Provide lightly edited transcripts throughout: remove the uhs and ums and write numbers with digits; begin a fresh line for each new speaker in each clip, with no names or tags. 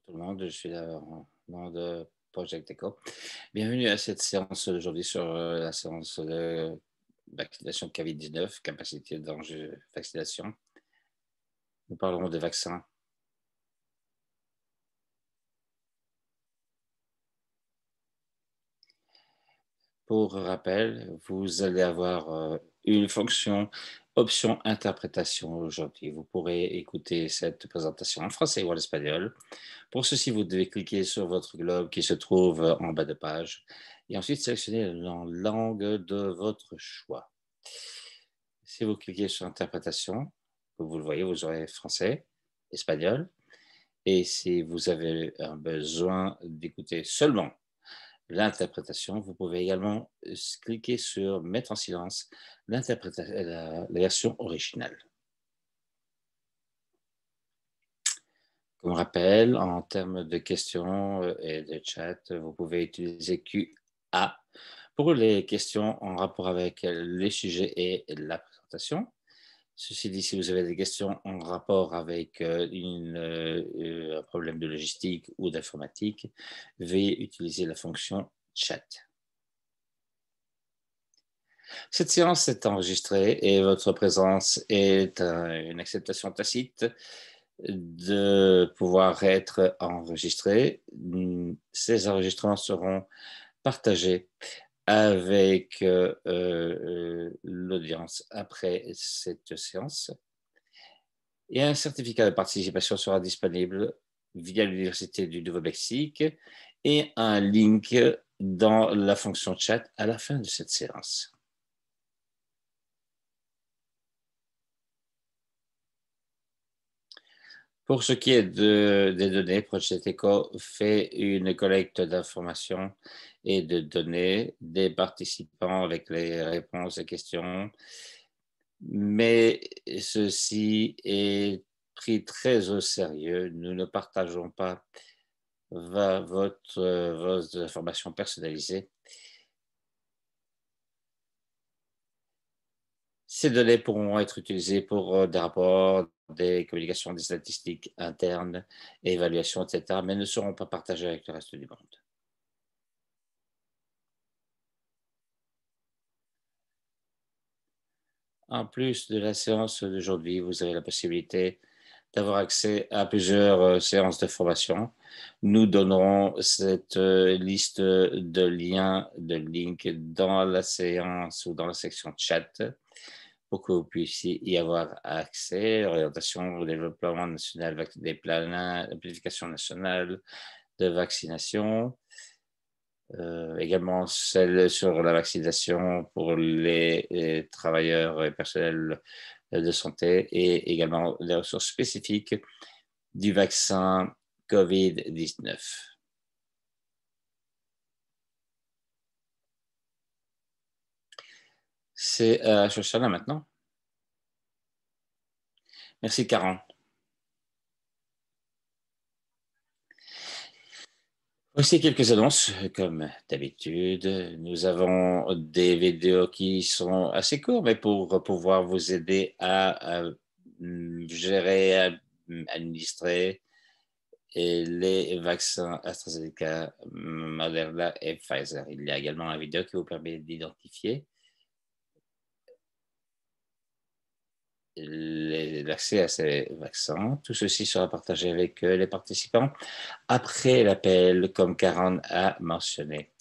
Tout le monde, je suis là au nom de Project Echo. Bienvenue à cette séance d'aujourd'hui sur la séance de vaccination COVID-19, capacité d'enjeu vaccination. Nous parlerons des vaccins. Pour rappel, vous allez avoir une fonction option interprétation aujourd'hui. Vous pourrez écouter cette présentation en français ou en espagnol. Pour ceci, vous devez cliquer sur votre globe qui se trouve en bas de page et ensuite sélectionner la langue de votre choix. Si vous cliquez sur interprétation, comme vous le voyez, vous aurez français, espagnol. Et si vous avez un besoin d'écouter seulement l'interprétation, vous pouvez également cliquer sur mettre en silence la version originale. Comme rappel, en termes de questions et de chat, vous pouvez utiliser QA pour les questions en rapport avec les sujets et la présentation. Ceci dit, si vous avez des questions en rapport avec un problème de logistique ou d'informatique, veuillez utiliser la fonction chat. Cette séance est enregistrée et votre présence est une acceptation tacite de pouvoir être enregistrée. Ces enregistrements seront partagés avec l'audience après cette séance. Et un certificat de participation sera disponible via l'Université du Nouveau-Mexique et un link dans la fonction chat à la fin de cette séance. Pour ce qui est des données, Project Echo fait une collecte d'informations et de données des participants avec les réponses et questions, mais ceci est pris très au sérieux. Nous ne partageons pas vos informations personnalisées. Ces données pourront être utilisées pour des rapports, des communications, des statistiques internes, évaluations, etc., mais ne seront pas partagées avec le reste du monde. En plus de la séance d'aujourd'hui, vous avez la possibilité d'avoir accès à plusieurs séances de formation. Nous donnerons cette liste de liens, de links dans la séance ou dans la section chat pour que vous puissiez y avoir accès. Orientation au développement national des plans, planification nationale de vaccination. Également celle sur la vaccination pour les travailleurs et personnels de santé et également les ressources spécifiques du vaccin COVID-19. C'est Shoshana maintenant. Merci, Karen. Voici quelques annonces, comme d'habitude. Nous avons des vidéos qui sont assez courtes, mais pour pouvoir vous aider à gérer, à administrer les vaccins AstraZeneca, Moderna et Pfizer. Il y a également une vidéo qui vous permet d'identifier l'accès à ces vaccins. Tout ceci sera partagé avec les participants après l'appel, comme Karen a mentionné.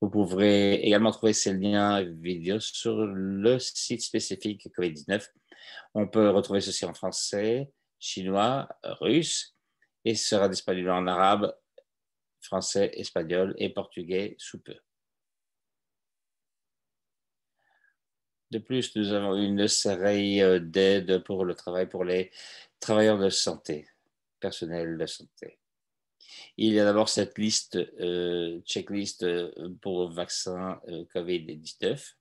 Vous pourrez également trouver ces liens vidéo sur le site spécifique COVID-19. On peut retrouver ceci en français, chinois, russe, et sera disponible en arabe, français, espagnol et portugais sous peu. De plus, nous avons une série d'aides pour le travail pour les travailleurs de santé, personnel de santé. Il y a d'abord cette liste, checklist pour vaccin COVID-19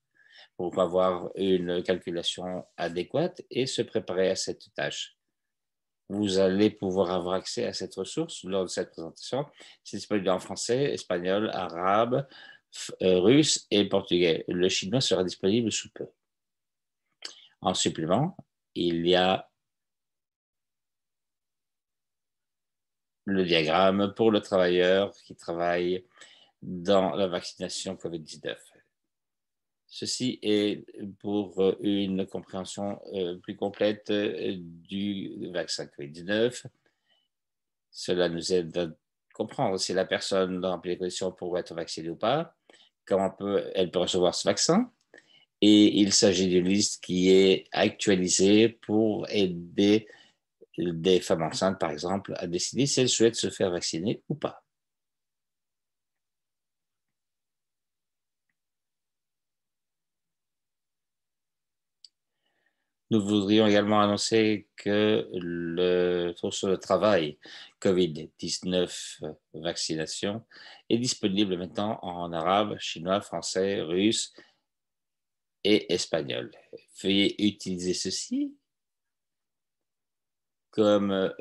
pour avoir une calculation adéquate et se préparer à cette tâche. Vous allez pouvoir avoir accès à cette ressource lors de cette présentation. C'est disponible en français, espagnol, arabe, russe et portugais. Le chinois sera disponible sous peu. En supplément, il y a le diagramme pour le travailleur qui travaille dans la vaccination COVID-19. Ceci est pour une compréhension plus complète du vaccin COVID-19. Cela nous aide à comprendre si la personne remplit les conditions pour être vaccinée ou pas, comment elle peut recevoir ce vaccin. Et il s'agit d'une liste qui est actualisée pour aider des femmes enceintes, par exemple, à décider si elles souhaitent se faire vacciner ou pas. Nous voudrions également annoncer que le taux sur le travail COVID-19 vaccination est disponible maintenant en arabe, chinois, français, russe et espagnol. Veuillez utiliser ceci comme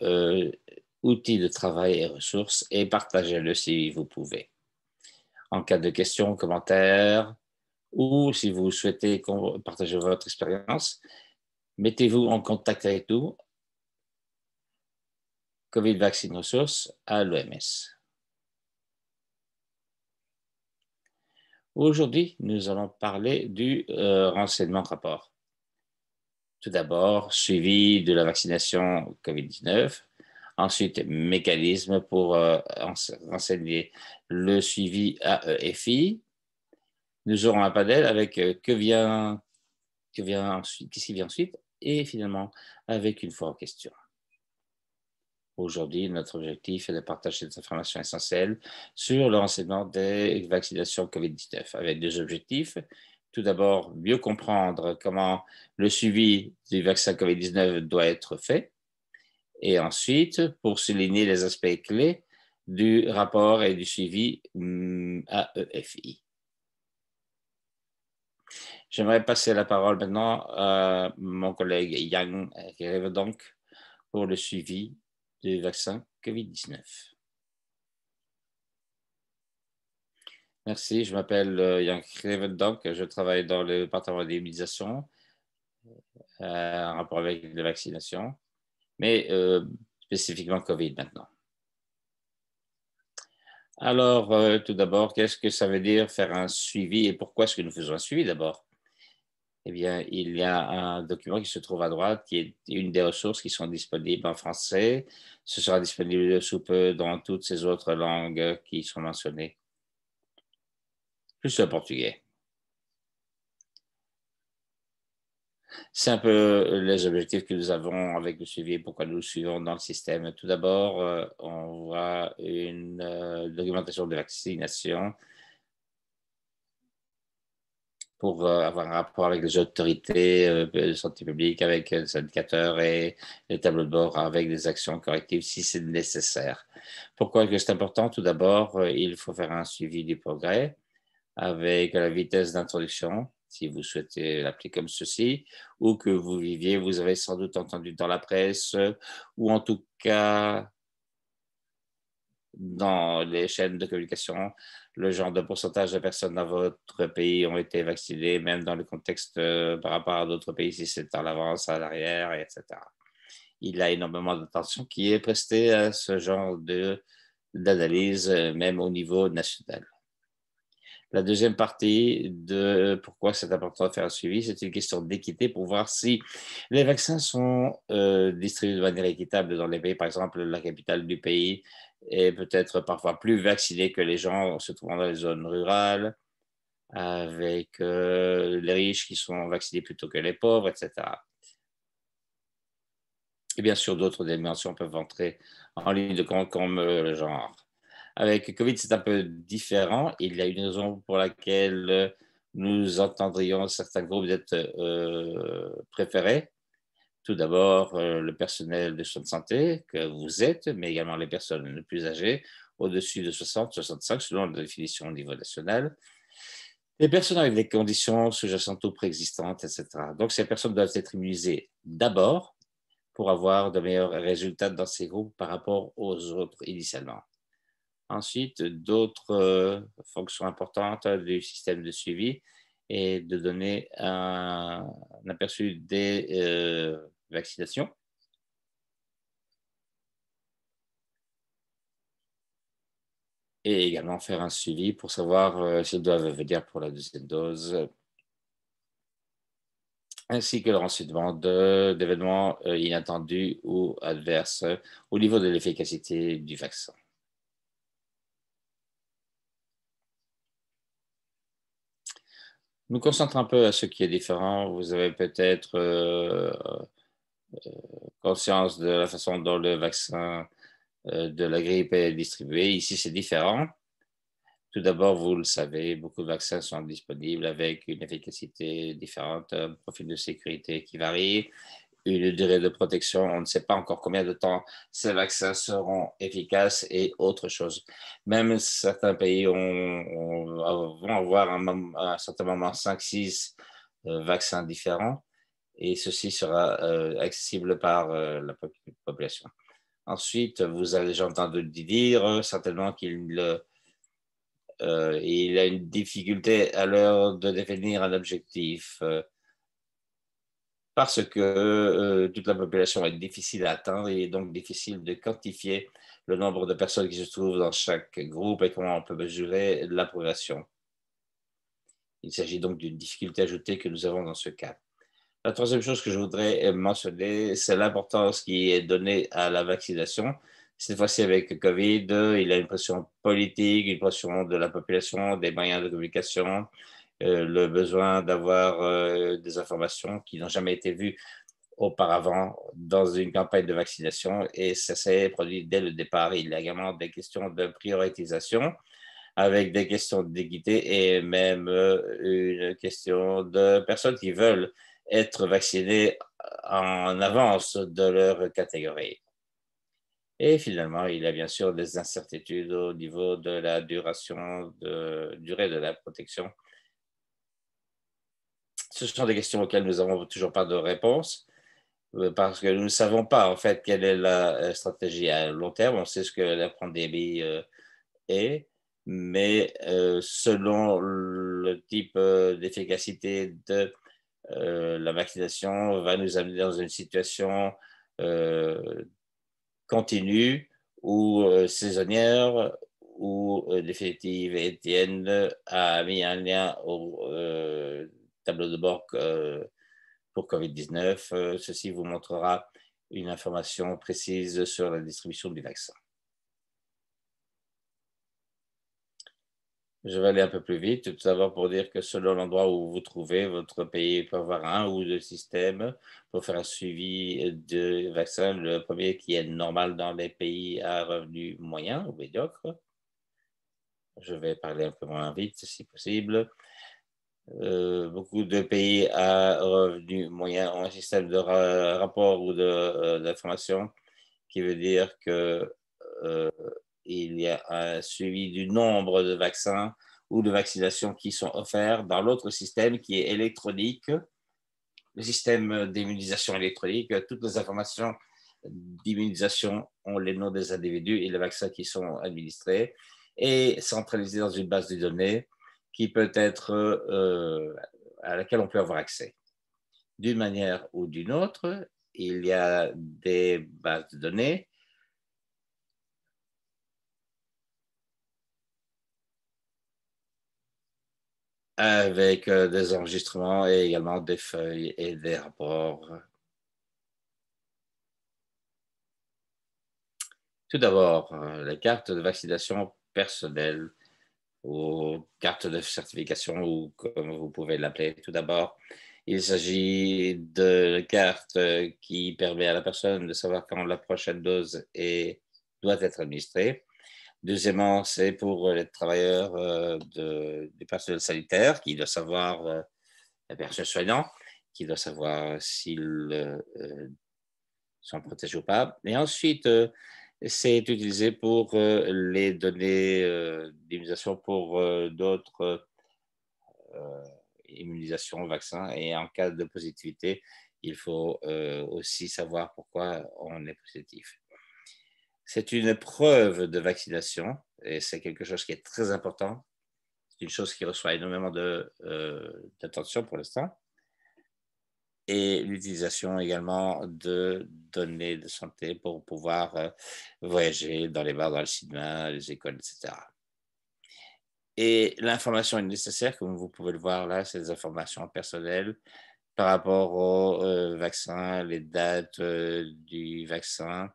outil de travail et ressources et partagez-le si vous pouvez. En cas de questions, commentaires ou si vous souhaitez partager votre expérience, mettez-vous en contact avec nous, COVID Vaccine Ressources à l'OMS. Aujourd'hui, nous allons parler du renseignement de rapport. Tout d'abord, suivi de la vaccination COVID-19. Ensuite, mécanisme pour renseigner le suivi AEFI. Nous aurons un panel avec qu'est-ce qui vient ensuite, et finalement avec une fois en question. Aujourd'hui, notre objectif est de partager des informations essentielles sur le renseignement des vaccinations COVID-19 avec deux objectifs. Tout d'abord, mieux comprendre comment le suivi du vaccin COVID-19 doit être fait. Et ensuite, pour souligner les aspects clés du rapport et du suivi AEFI. J'aimerais passer la parole maintenant à mon collègue Yang Revedonk pour le suivi du vaccin COVID-19. Merci, je m'appelle Yang Revedonk, je travaille dans le département d'immunisation en rapport avec les vaccinations, mais spécifiquement COVID maintenant. Alors, tout d'abord, qu'est-ce que ça veut dire faire un suivi et pourquoi est-ce que nous faisons un suivi d'abord? Eh bien, il y a un document qui se trouve à droite, qui est une des ressources qui sont disponibles en français. Ce sera disponible sous peu dans toutes ces autres langues qui sont mentionnées, plus le portugais. C'est un peu les objectifs que nous avons avec le suivi, pourquoi nous le suivons dans le système. Tout d'abord, on voit une documentation de vaccination pour avoir un rapport avec les autorités de santé publique, avec les indicateurs et les tableaux de bord avec des actions correctives si c'est nécessaire. Pourquoi est-ce que c'est important? Tout d'abord, il faut faire un suivi du progrès avec la vitesse d'introduction, si vous souhaitez l'appeler comme ceci, ou que vous viviez, vous avez sans doute entendu dans la presse, ou en tout cas dans les chaînes de communication, le genre de pourcentage de personnes dans votre pays ont été vaccinées, même dans le contexte par rapport à d'autres pays, si c'est à l'avance, à l'arrière, etc. Il y a énormément d'attention qui est prestée à ce genre d'analyse, même au niveau national. La deuxième partie de pourquoi c'est important de faire un suivi, c'est une question d'équité pour voir si les vaccins sont distribués de manière équitable dans les pays. Par exemple, la capitale du pays est peut-être parfois plus vaccinée que les gens se trouvant dans les zones rurales, avec les riches qui sont vaccinés plutôt que les pauvres, etc. Et bien sûr, d'autres dimensions peuvent entrer en ligne de compte comme le genre. Avec Covid, c'est un peu différent. Il y a une raison pour laquelle nous entendrions certains groupes d'être préférés. Tout d'abord, le personnel de soins de santé que vous êtes, mais également les personnes les plus âgées, au-dessus de 60, 65, selon la définition au niveau national. Les personnes avec des conditions sous-jacentes ou préexistantes, etc. Donc, ces personnes doivent être immunisées d'abord pour avoir de meilleurs résultats dans ces groupes par rapport aux autres initialement. Ensuite, d'autres fonctions importantes du système de suivi est de donner un aperçu des vaccinations. et également faire un suivi pour savoir s'ils doivent venir pour la deuxième dose, ainsi que le renseignement d'événements inattendus ou adverses au niveau de l'efficacité du vaccin. Nous concentrons un peu à ce qui est différent. Vous avez peut-être conscience de la façon dont le vaccin de la grippe est distribué. Ici, c'est différent. Tout d'abord, vous le savez, beaucoup de vaccins sont disponibles avec une efficacité différente, un profil de sécurité qui varie, une durée de protection. On ne sait pas encore combien de temps ces vaccins seront efficaces et autre chose. Même certains pays vont avoir à un certain moment 5-6 vaccins différents et ceci sera accessible par la population. Ensuite, vous avez déjà entendu dire certainement il a une difficulté à l'heure de définir un objectif parce que toute la population est difficile à atteindre et donc difficile de quantifier le nombre de personnes qui se trouvent dans chaque groupe et comment on peut mesurer l'approbation. Il s'agit donc d'une difficulté ajoutée que nous avons dans ce cas. La troisième chose que je voudrais mentionner, c'est l'importance qui est donnée à la vaccination. Cette fois-ci, avec le COVID, il y a une pression politique, une pression de la population, des moyens de communication, le besoin d'avoir des informations qui n'ont jamais été vues auparavant dans une campagne de vaccination et ça s'est produit dès le départ. Il y a également des questions de prioritisation avec des questions d'équité et même une question de personnes qui veulent être vaccinées en avance de leur catégorie. Et finalement, il y a bien sûr des incertitudes au niveau de la durée de la protection. Ce sont des questions auxquelles nous n'avons toujours pas de réponse parce que nous ne savons pas en fait quelle est la stratégie à long terme. On sait ce que la pandémie est, mais selon le type d'efficacité de la vaccination va nous amener dans une situation euh, continue ou saisonnière ou définitive. Étienne a mis un lien au tableau de bord pour COVID-19. Ceci vous montrera une information précise sur la distribution du vaccin. Je vais aller un peu plus vite, tout d'abord pour dire que selon l'endroit où vous vous trouvez, votre pays peut avoir un ou deux systèmes pour faire un suivi de vaccins. Le premier qui est normal dans les pays à revenus moyens ou médiocres. Je vais parler un peu moins vite si possible. Beaucoup de pays à revenus moyens ont un système de rapport ou d'information qui veut dire que il y a un suivi du nombre de vaccins ou de vaccinations qui sont offerts dans l'autre système qui est électronique, le système d'immunisation électronique. Toutes les informations d'immunisation ont les noms des individus et les vaccins qui sont administrés et centralisés dans une base de données qui peut être à laquelle on peut avoir accès. D'une manière ou d'une autre, il y a des bases de données avec des enregistrements et également des feuilles et des rapports. Tout d'abord, les cartes de vaccination personnelle ou cartes de certification ou comme vous pouvez l'appeler. Tout d'abord, il s'agit de cartes qui permet à la personne de savoir quand la prochaine dose doit être administrée. Deuxièmement, c'est pour les travailleurs du personnel sanitaire qui doit savoir, la personne soignante, qui doit savoir s'ils sont protégés ou pas. Et ensuite, c'est utilisé pour les données d'immunisation pour d'autres immunisations, vaccins. Et en cas de positivité, il faut aussi savoir pourquoi on est positif. C'est une preuve de vaccination et c'est quelque chose qui est très important. C'est une chose qui reçoit énormément d'attention pour l'instant. Et l'utilisation également de données de santé pour pouvoir voyager dans les bars, dans le cinéma, les écoles, etc. Et l'information est nécessaire, comme vous pouvez le voir là, c'est des informations personnelles par rapport au vaccin, les dates du vaccin,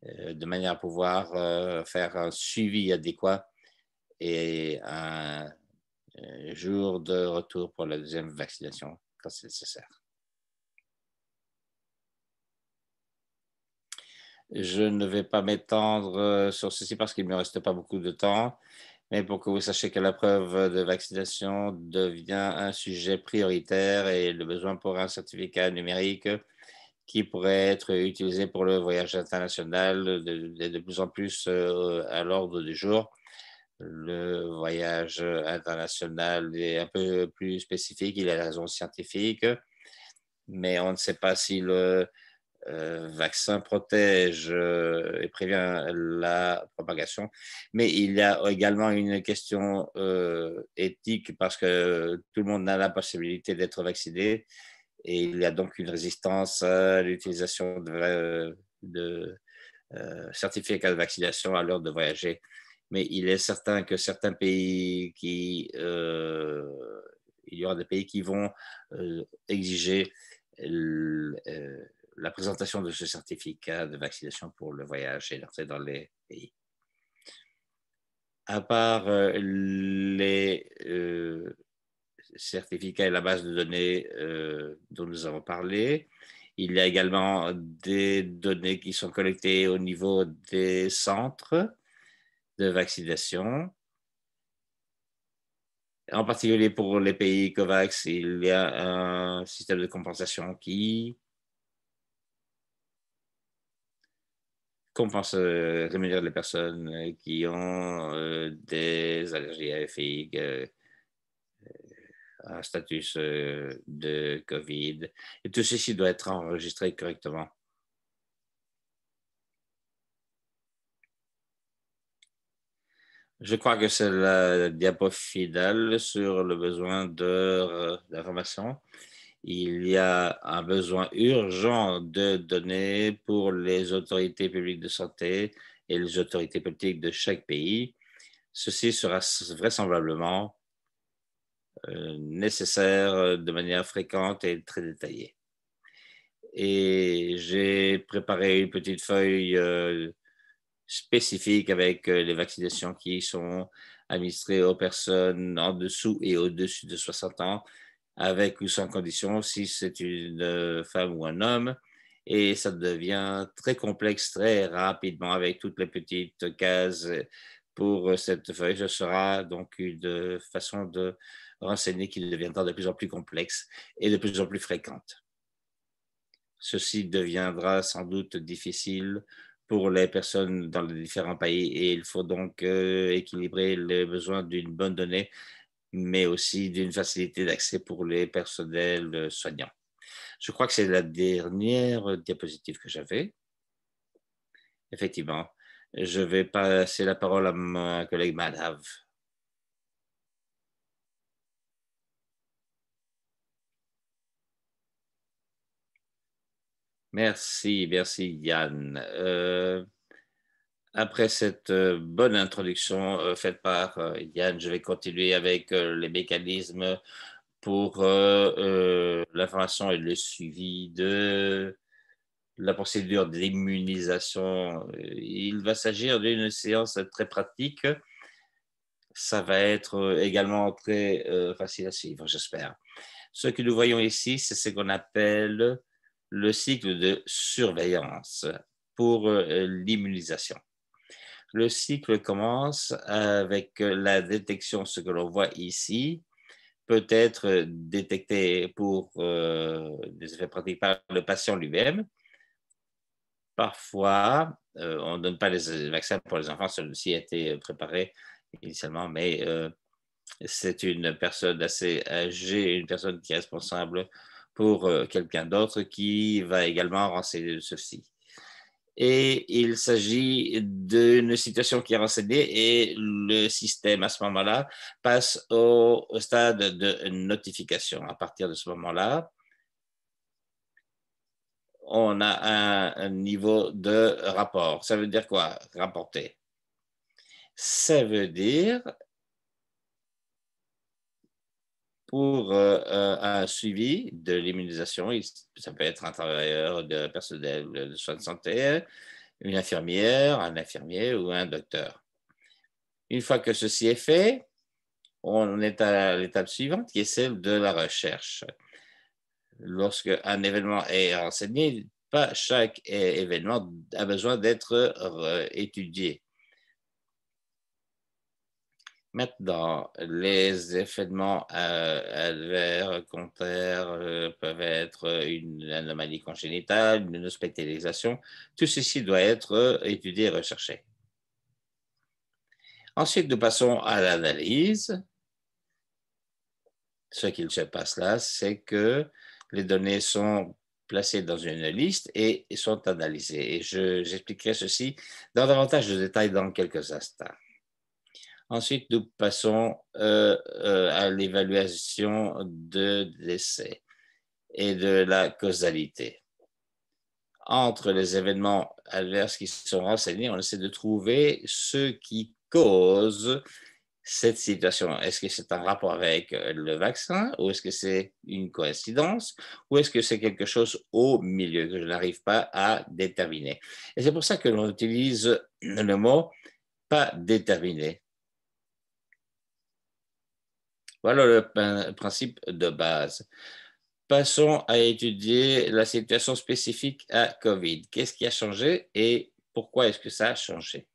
de manière à pouvoir faire un suivi adéquat et un jour de retour pour la deuxième vaccination quand c'est nécessaire. Je ne vais pas m'étendre sur ceci parce qu'il ne me reste pas beaucoup de temps, mais pour que vous sachiez que la preuve de vaccination devient un sujet prioritaire et le besoin pour un certificat numérique qui pourrait être utilisé pour le voyage international de plus en plus à l'ordre du jour. Le voyage international est un peu plus spécifique, il a des raisons scientifiques, mais on ne sait pas si le vaccin protège et prévient la propagation. Mais il y a également une question éthique parce que tout le monde a la possibilité d'être vacciné et il y a donc une résistance à l'utilisation de certificats de vaccination à l'heure de voyager. Mais il est certain que certains pays il y aura des pays qui vont exiger la présentation de ce certificat de vaccination pour le voyage et l'entrée dans les pays. À part les certificats et la base de données dont nous avons parlé, il y a également des données qui sont collectées au niveau des centres de vaccination. En particulier pour les pays COVAX, il y a un système de compensation qui compense, rémunère les personnes qui ont des allergies à FI, un statut de COVID. Et tout ceci doit être enregistré correctement. Je crois que c'est la diapo finale sur le besoin d'information. Il y a un besoin urgent de données pour les autorités publiques de santé et les autorités politiques de chaque pays. Ceci sera vraisemblablement nécessaire de manière fréquente et très détaillée. Et j'ai préparé une petite feuille spécifique avec les vaccinations qui sont administrées aux personnes en dessous et au-dessus de 60 ans, avec ou sans condition, si c'est une femme ou un homme. Et ça devient très complexe très rapidement avec toutes les petites cases pour cette feuille. Ce sera donc une façon de renseigner qui deviendra de plus en plus complexe et de plus en plus fréquente. Ceci deviendra sans doute difficile pour les personnes dans les différents pays et il faut donc équilibrer les besoins d'une bonne donnée, mais aussi d'une facilité d'accès pour les personnels soignants. Je crois que c'est la dernière diapositive que j'avais. Effectivement, je vais passer la parole à ma collègue Madhav. Merci, merci Yann. Après cette bonne introduction faite par Yann, je vais continuer avec les mécanismes pour l'information et le suivi de la procédure d'immunisation. Il va s'agir d'une séance très pratique. Ça va être également très facile à suivre, j'espère. Ce que nous voyons ici, c'est ce qu'on appelle le cycle de surveillance pour l'immunisation. Le cycle commence avec la détection, ce que l'on voit ici, peut être détecté pour des effets pratiques par le patient lui-même. Parfois, on ne donne pas les vaccins pour les enfants, celui-ci a été préparé initialement, mais c'est une personne assez âgée, une personne qui est responsable pour quelqu'un d'autre qui va également renseigner ceci. Et il s'agit d'une situation qui est renseignée et le système, à ce moment-là, passe au stade de notification. À partir de ce moment-là, on a un niveau de rapport. Ça veut dire quoi, rapporter? Ça veut dire pour un suivi de l'immunisation. Ça peut être un travailleur de personnel de soins de santé, une infirmière, un infirmier ou un docteur. Une fois que ceci est fait, on est à l'étape suivante qui est celle de la recherche. Lorsque un événement est renseigné, pas chaque événement a besoin d'être étudié. Maintenant, les événements adverses, contraires, peuvent être une anomalie congénitale, une hospitalisation. Tout ceci doit être étudié et recherché. Ensuite, nous passons à l'analyse. Ce qu'il se passe là, c'est que les données sont placées dans une liste et sont analysées. Et j'expliquerai ceci dans davantage de détails dans quelques instants. Ensuite, nous passons à l'évaluation de l'essai et de la causalité. Entre les événements adverses qui sont renseignés, on essaie de trouver ce qui cause cette situation. Est-ce que c'est un rapport avec le vaccin ou est-ce que c'est une coïncidence ou est-ce que c'est quelque chose au milieu que je n'arrive pas à déterminer? Et c'est pour ça que l'on utilise le mot pas déterminé. Voilà le principe de base. Passons à étudier la situation spécifique à COVID. Qu'est-ce qui a changé et pourquoi est-ce que ça a changé?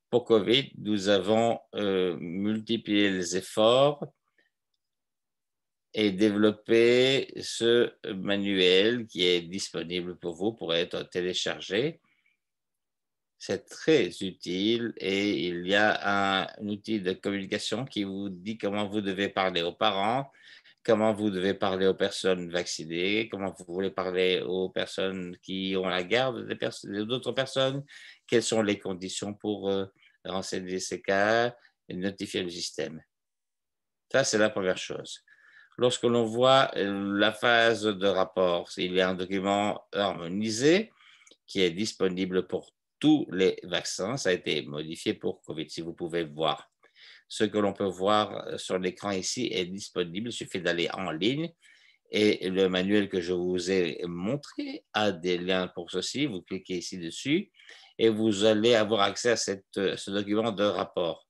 Pour COVID, nous avons multiplié les efforts et développé ce manuel qui est disponible pour vous pour être téléchargé. C'est très utile et il y a un outil de communication qui vous dit comment vous devez parler aux parents, comment vous devez parler aux personnes vaccinées, comment vous voulez parler aux personnes qui ont la garde d'autres personnes, quelles sont les conditions pour renseigner ces cas et notifier le système. Ça, c'est la première chose. Lorsque l'on voit la phase de rapport, il y a un document harmonisé qui est disponible pour tous les vaccins. Ça a été modifié pour COVID, si vous pouvez voir. Ce que l'on peut voir sur l'écran ici est disponible. Il suffit d'aller en ligne et le manuel que je vous ai montré a des liens pour ceci. Vous cliquez ici dessus et vous allez avoir accès à ce document de rapport.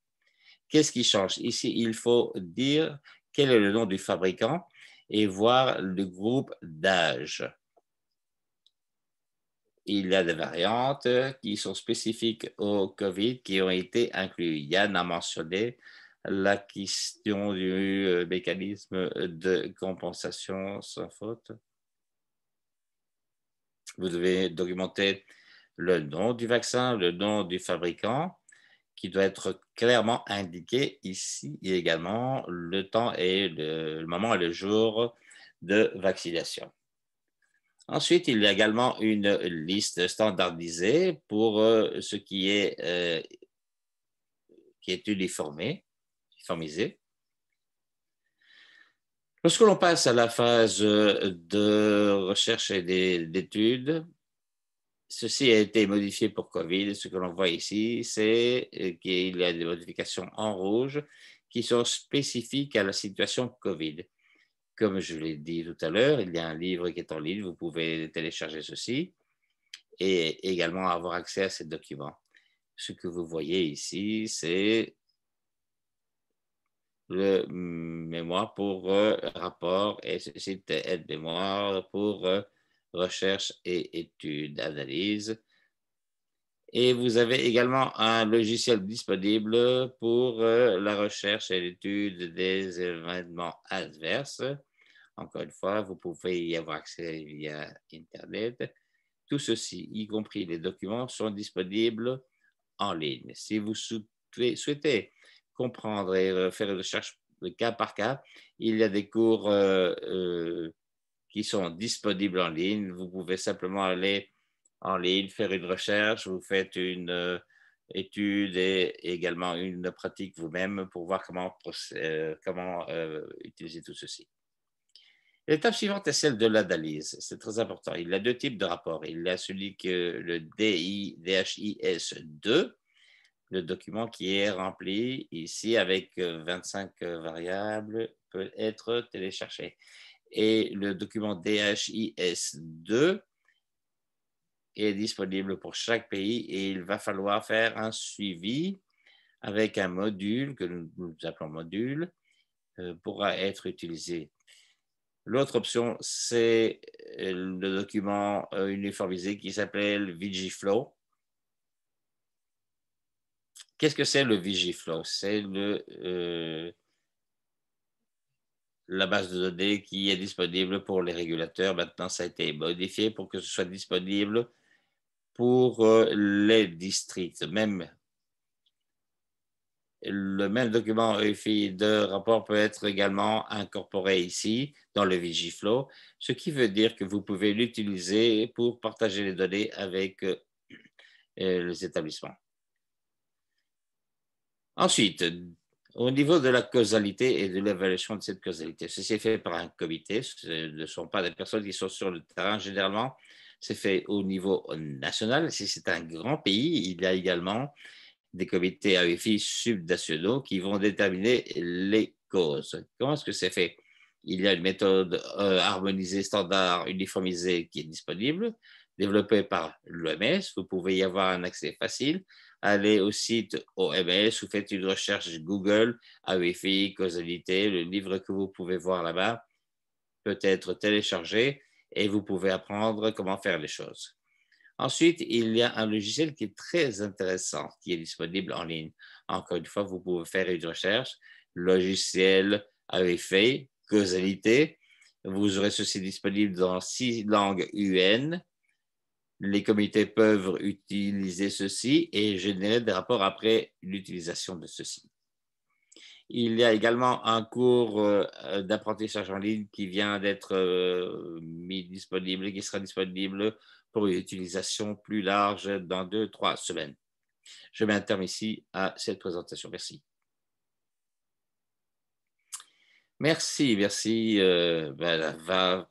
Qu'est-ce qui change? Ici, il faut dire quel est le nom du fabricant et voir le groupe d'âge. Il y a des variantes qui sont spécifiques au COVID qui ont été incluses. Yann a mentionné la question du mécanisme de compensation sans faute. Vous devez documenter le nom du vaccin, le nom du fabricant, qui doit être clairement indiqué ici et également le temps et le moment et le jour de vaccination. Ensuite, il y a également une liste standardisée pour ce qui est uniformisé. Lorsque l'on passe à la phase de recherche et d'études, ceci a été modifié pour COVID. Ce que l'on voit ici, c'est qu'il y a des modifications en rouge qui sont spécifiques à la situation COVID. Comme je l'ai dit tout à l'heure, il y a un livre qui est en ligne, vous pouvez télécharger ceci et également avoir accès à ces documents. Ce que vous voyez ici, c'est le mémoire pour rapport et ceci aide-mémoire pour recherche et études, analyse. Et vous avez également un logiciel disponible pour la recherche et l'étude des événements adverses. Encore une fois, vous pouvez y avoir accès via Internet. Tout ceci, y compris les documents, sont disponibles en ligne. Si vous souhaitez comprendre et faire une recherche cas par cas, il y a des cours qui sont disponibles en ligne. Vous pouvez simplement aller en ligne, faire une recherche, vous faites une étude et également une pratique vous-même pour voir comment utiliser tout ceci. L'étape suivante est celle de l'analyse. C'est très important. Il y a deux types de rapports. Il y a celui que le DHIS2, le document qui est rempli ici avec 25 variables peut être téléchargé. Et le document DHIS2 est disponible pour chaque pays et il va falloir faire un suivi avec un module que nous appelons module pourra être utilisé. L'autre option, c'est le document uniformisé qui s'appelle Vigiflow. Qu'est-ce que c'est le Vigiflow? C'est la base de données qui est disponible pour les régulateurs. Maintenant, ça a été modifié pour que ce soit disponible pour les districts. Le même document EFI de rapport peut être également incorporé ici dans le Vigiflow, ce qui veut dire que vous pouvez l'utiliser pour partager les données avec les établissements. Ensuite, au niveau de la causalité et de l'évaluation de cette causalité, ceci est fait par un comité, ce ne sont pas des personnes qui sont sur le terrain généralement, c'est fait au niveau national. Si c'est un grand pays, il y a également des comités AEFI subnationaux qui vont déterminer les causes. Comment est-ce que c'est fait? Il y a une méthode harmonisée, standard, uniformisée qui est disponible, développée par l'OMS. Vous pouvez y avoir un accès facile. Allez au site OMS, vous faites une recherche Google, AEFI, causalité, le livre que vous pouvez voir là-bas peut être téléchargé et vous pouvez apprendre comment faire les choses. Ensuite, il y a un logiciel qui est très intéressant, qui est disponible en ligne. Encore une fois, vous pouvez faire une recherche, logiciel AEFI, causalité. Vous aurez ceci disponible dans 6 langues UN. Les comités peuvent utiliser ceci et générer des rapports après l'utilisation de ceci. Il y a également un cours d'apprentissage en ligne qui vient d'être mis disponible, qui sera disponible pour une utilisation plus large dans 2-3 semaines. Je mets un terme ici à cette présentation. Merci. Merci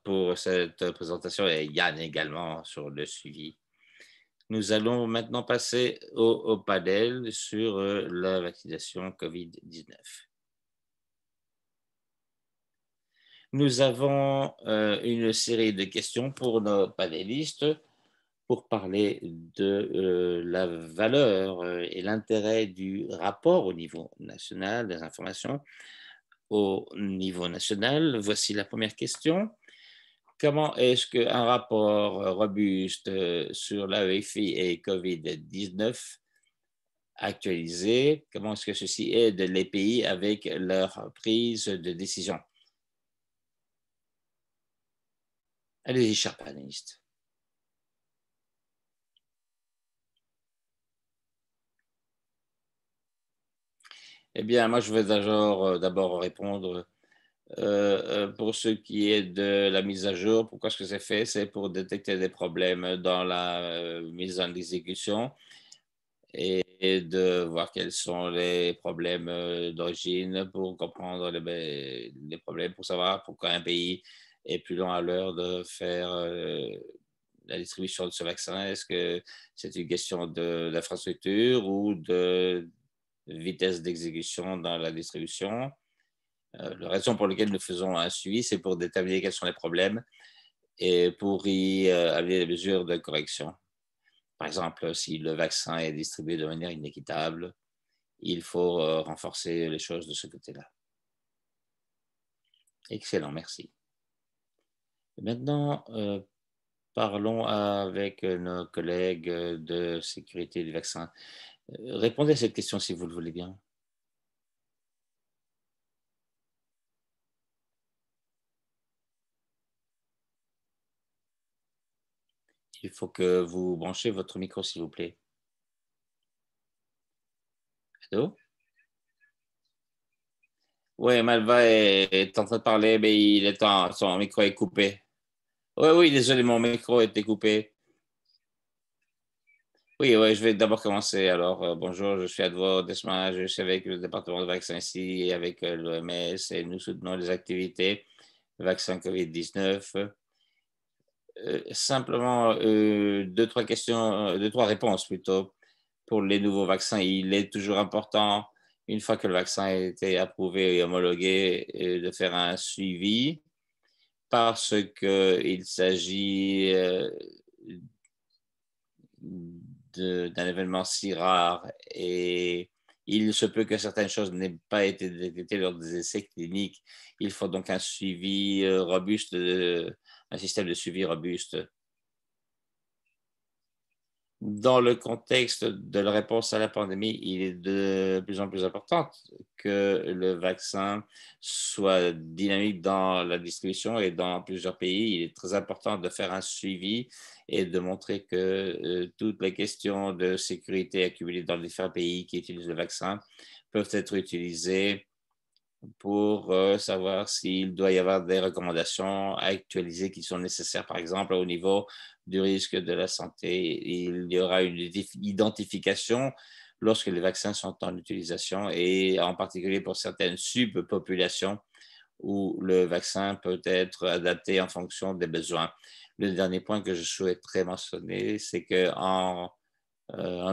pour cette présentation et Yann également sur le suivi. Nous allons maintenant passer au panel sur la vaccination COVID-19. Nous avons une série de questions pour nos panélistes pour parler de la valeur et l'intérêt du rapport au niveau national, des informations au niveau national. Voici la première question. Comment est-ce qu'un rapport robuste sur l'AEFI et COVID-19 actualisé, comment est-ce que ceci aide les pays avec leur prise de décision? Allez-y, chers panélistes. Eh bien, moi, je vais d'abord répondre pour ce qui est de la mise à jour. Pourquoi est-ce que c'est fait? C'est pour détecter des problèmes dans la mise en exécution et de voir quels sont les problèmes d'origine pour comprendre les problèmes, pour savoir pourquoi un pays est plus long à l'heure de faire la distribution de ce vaccin. Est-ce que c'est une question d'infrastructure ou de vitesse d'exécution dans la distribution? La raison pour laquelle nous faisons un suivi, c'est pour déterminer quels sont les problèmes et pour y amener des mesures de correction. Par exemple, si le vaccin est distribué de manière inéquitable, il faut renforcer les choses de ce côté-là. Excellent, merci. Maintenant, parlons avec nos collègues de sécurité du vaccin. Répondez à cette question si vous le voulez bien. Il faut que vous branchez votre micro, s'il vous plaît. Allô? Oui, Malva est en train de parler, mais son micro est coupé. Oui, désolé, mon micro était coupé. Oui, je vais d'abord commencer. Alors, bonjour, je suis Advo Desma, je suis avec le département de vaccins ici et avec l'OMS et nous soutenons les activités vaccin COVID-19. Simplement, deux, trois questions, deux, trois réponses plutôt pour les nouveaux vaccins. Il est toujours important une fois que le vaccin a été approuvé et homologué, de faire un suivi parce qu'il s'agit d'un événement si rare et il se peut que certaines choses n'aient pas été détectées lors des essais cliniques. Il faut donc un suivi robuste, un système de suivi robuste. Dans le contexte de la réponse à la pandémie, il est de plus en plus important que le vaccin soit dynamique dans la distribution et dans plusieurs pays. Il est très important de faire un suivi et de montrer que toutes les questions de sécurité accumulées dans les différents pays qui utilisent le vaccin peuvent être utilisées pour savoir s'il doit y avoir des recommandations actualisées qui sont nécessaires, par exemple, au niveau du risque de la santé. Il y aura une identification lorsque les vaccins sont en utilisation et en particulier pour certaines subpopulations où le vaccin peut être adapté en fonction des besoins. Le dernier point que je souhaiterais mentionner, c'est en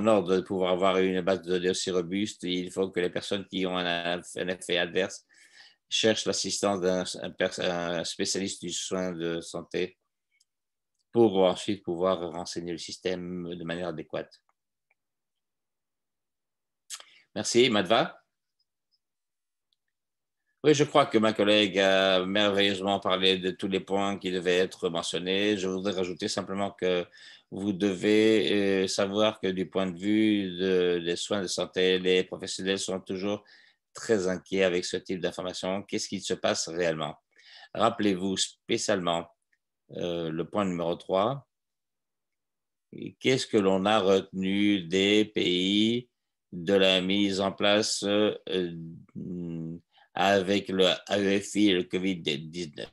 ordre de pouvoir avoir une base de données aussi robuste, il faut que les personnes qui ont un effet adverse cherchent l'assistance d'un spécialiste du soin de santé pour ensuite pouvoir renseigner le système de manière adéquate. Merci, Madva. Oui, je crois que ma collègue a merveilleusement parlé de tous les points qui devaient être mentionnés. Je voudrais rajouter simplement que vous devez savoir que du point de vue des soins de santé, les professionnels sont toujours très inquiets avec ce type d'informations. Qu'est-ce qui se passe réellement? Rappelez-vous spécialement le point numéro 3. Qu'est-ce que l'on a retenu des pays de la mise en place avec le AEFI et le COVID-19?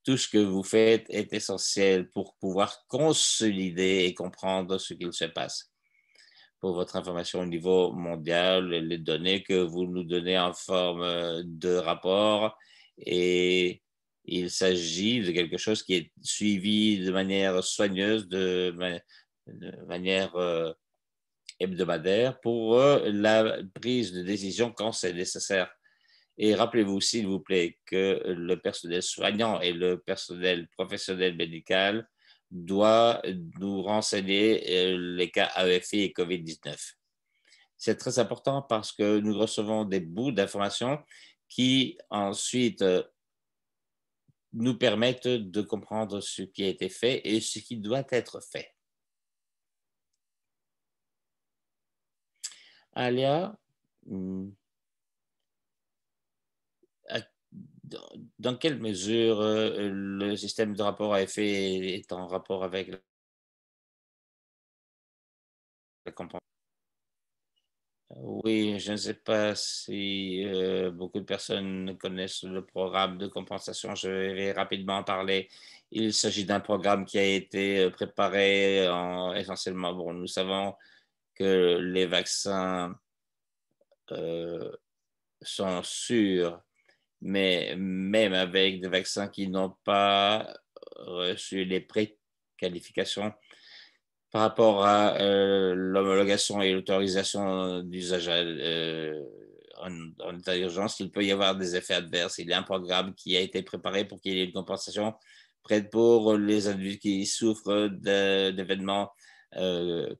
Tout ce que vous faites est essentiel pour pouvoir consolider et comprendre ce qu'il se passe. Pour votre information au niveau mondial, les données que vous nous donnez en forme de rapport et il s'agit de quelque chose qui est suivi de manière soigneuse, de manière hebdomadaire pour la prise de décision quand c'est nécessaire. Et rappelez-vous, s'il vous plaît, que le personnel soignant et le personnel professionnel médical doit nous renseigner les cas AEFI et COVID-19. C'est très important parce que nous recevons des bouts d'informations qui ensuite nous permettent de comprendre ce qui a été fait et ce qui doit être fait. Alia, dans quelle mesure le système de rapport à effet est en rapport avec la compensation? Oui, je ne sais pas si beaucoup de personnes connaissent le programme de compensation. Je vais rapidement en parler. Il s'agit d'un programme qui a été préparé essentiellement. Bon, nous savons que les vaccins sont sûrs, mais même avec des vaccins qui n'ont pas reçu les préqualifications par rapport à l'homologation et l'autorisation d'usage en état d'urgence, il peut y avoir des effets adverses. Il y a un programme qui a été préparé pour qu'il y ait une compensation prête pour les individus qui souffrent d'événements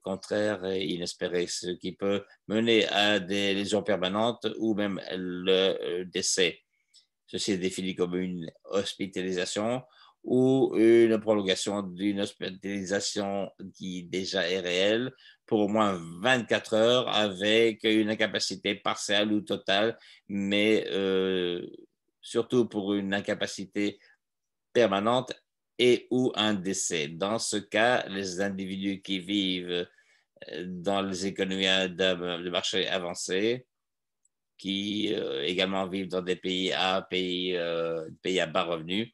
contraires et inespérés, ce qui peut mener à des lésions permanentes ou même le décès. Ceci est défini comme une hospitalisation ou une prolongation d'une hospitalisation qui déjà est réelle pour au moins 24 heures avec une incapacité partielle ou totale, mais surtout pour une incapacité permanente et ou un décès. Dans ce cas, les individus qui vivent dans les économies de marché avancées, qui également vivent dans des pays pays à bas revenus,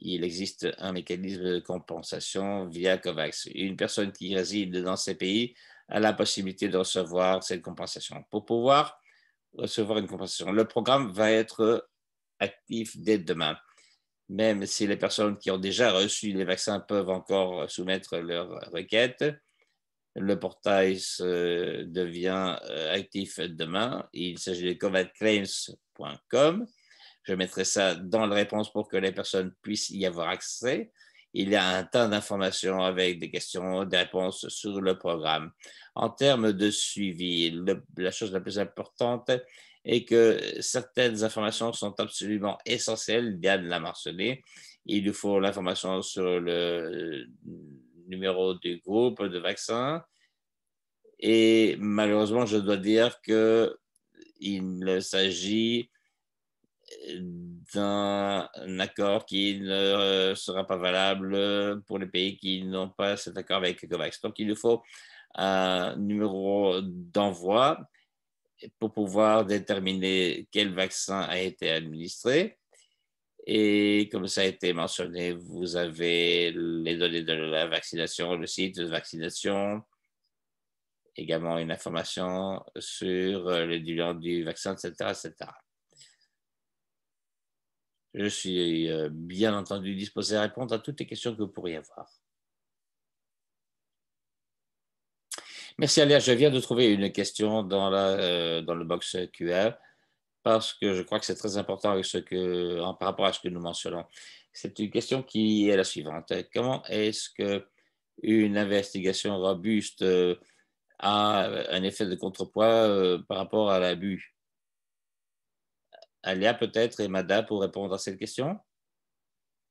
il existe un mécanisme de compensation via COVAX. Une personne qui réside dans ces pays a la possibilité de recevoir cette compensation. Pour pouvoir recevoir une compensation, le programme va être actif dès demain. Même si les personnes qui ont déjà reçu les vaccins peuvent encore soumettre leur requête, Le portail devient actif demain. Il s'agit de covidclaims.com. Je mettrai ça dans la réponse pour que les personnes puissent y avoir accès. Il y a un tas d'informations avec des questions, des réponses sur le programme. En termes de suivi, la chose la plus importante est que certaines informations sont absolument essentielles. Diane l'a mentionné. Il nous faut l'information sur le numéro du groupe de vaccins. Et malheureusement, je dois dire qu'il s'agit d'un accord qui ne sera pas valable pour les pays qui n'ont pas cet accord avec COVAX. Donc, il nous faut un numéro d'envoi pour pouvoir déterminer quel vaccin a été administré. Et comme ça a été mentionné, vous avez les données de la vaccination, le site de vaccination, également une information sur le bilan du vaccin, etc., etc. Je suis bien entendu disposé à répondre à toutes les questions que vous pourriez avoir. Merci Alia, je viens de trouver une question dans le box QR parce que je crois que c'est très important avec par rapport à ce que nous mentionnons. C'est une question qui est la suivante. Comment est-ce qu'une investigation robuste a un effet de contrepoids par rapport à l'abus? Alia peut-être et Mada pour répondre à cette question?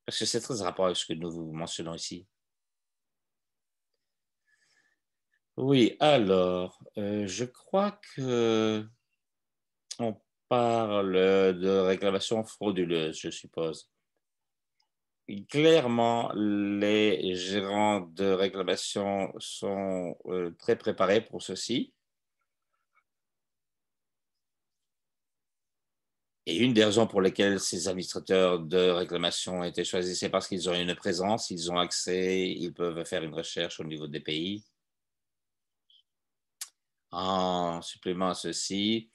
Parce que c'est très rapport avec ce que nous mentionnons ici. Oui, alors, je crois que on parle de réclamations frauduleuses, je suppose. Clairement, les gérants de réclamation sont très préparés pour ceci. Et une des raisons pour lesquelles ces administrateurs de réclamation ont été choisis, c'est parce qu'ils ont une présence, ils ont accès, ils peuvent faire une recherche au niveau des pays. En supplément à ceci,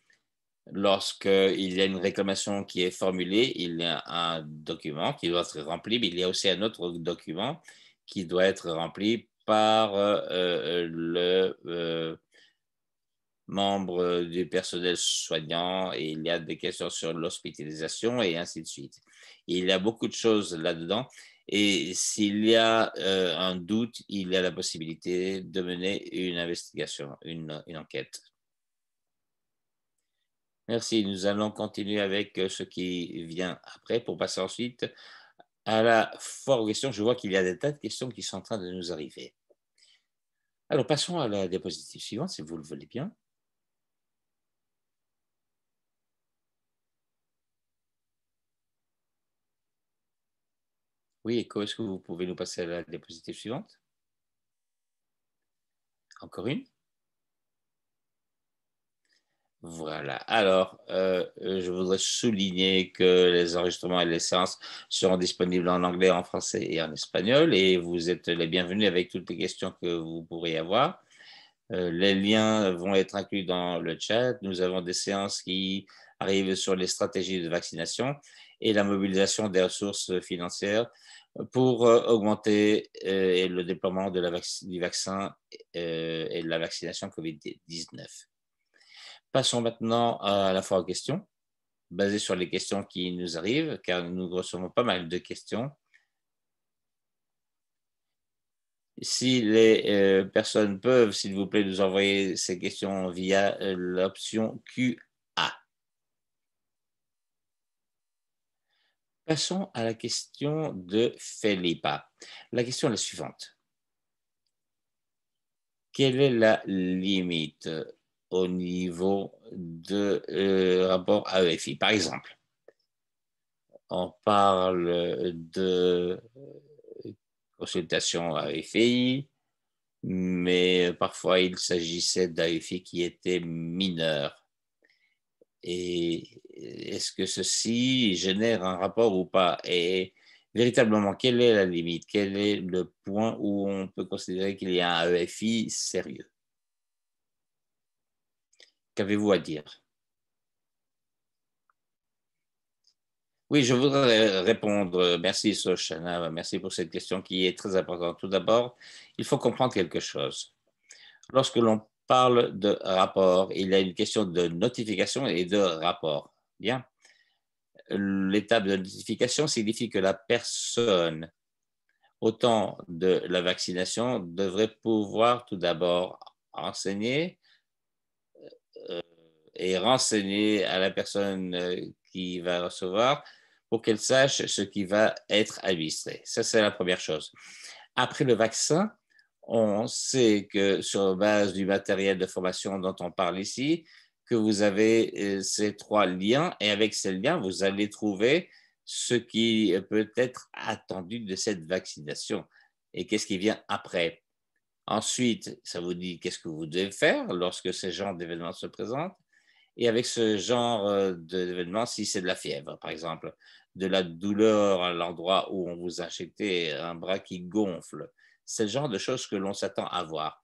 lorsqu'il y a une réclamation qui est formulée, il y a un document qui doit être rempli, mais il y a aussi un autre document qui doit être rempli par le membre du personnel soignant et il y a des questions sur l'hospitalisation et ainsi de suite. Il y a beaucoup de choses là-dedans et s'il y a un doute, il y a la possibilité de mener une investigation, une enquête. Merci. Nous allons continuer avec ce qui vient après pour passer ensuite à la foire aux questions. Je vois qu'il y a des tas de questions qui sont en train de nous arriver. Alors, passons à la diapositive suivante, si vous le voulez bien. Oui, Echo, est-ce que vous pouvez nous passer à la diapositive suivante? Encore une? Voilà. Alors, je voudrais souligner que les enregistrements et les séances seront disponibles en anglais, en français et en espagnol. Et vous êtes les bienvenus avec toutes les questions que vous pourrez avoir. Les liens vont être inclus dans le chat. Nous avons des séances qui arrivent sur les stratégies de vaccination et la mobilisation des ressources financières pour augmenter le déploiement du vaccin et de la vaccination COVID-19. Passons maintenant à la foire aux questions, basée sur les questions qui nous arrivent, car nous recevons pas mal de questions. Si les personnes peuvent, s'il vous plaît, nous envoyer ces questions via l'option QA. Passons à la question de Felipa. La question est la suivante. Quelle est la limite au niveau de rapport à EFI? Par exemple, on parle de consultation à EFI, mais parfois il s'agissait d'AFI qui étaient mineurs. Et est-ce que ceci génère un rapport ou pas? Et véritablement, quelle est la limite? Quel est le point où on peut considérer qu'il y a un EFI sérieux? Qu'avez-vous à dire? Oui, je voudrais répondre. Merci, Soshana. Merci pour cette question qui est très importante. Tout d'abord, il faut comprendre quelque chose. Lorsque l'on parle de rapport, il y a une question de notification et de rapport. Bien. L'étape de notification signifie que la personne, au temps de la vaccination, devrait pouvoir tout d'abord enseigner et renseigner à la personne qui va recevoir pour qu'elle sache ce qui va être administré. Ça, c'est la première chose. Après le vaccin, on sait que sur base du matériel de formation dont on parle ici, que vous avez ces trois liens et avec ces liens, vous allez trouver ce qui peut être attendu de cette vaccination et qu'est-ce qui vient après. Ensuite, ça vous dit qu'est-ce que vous devez faire lorsque ce genre d'événement se présente. Et avec ce genre d'événement, si c'est de la fièvre, par exemple, de la douleur à l'endroit où on vous a injecté un bras qui gonfle, c'est le genre de choses que l'on s'attend à voir.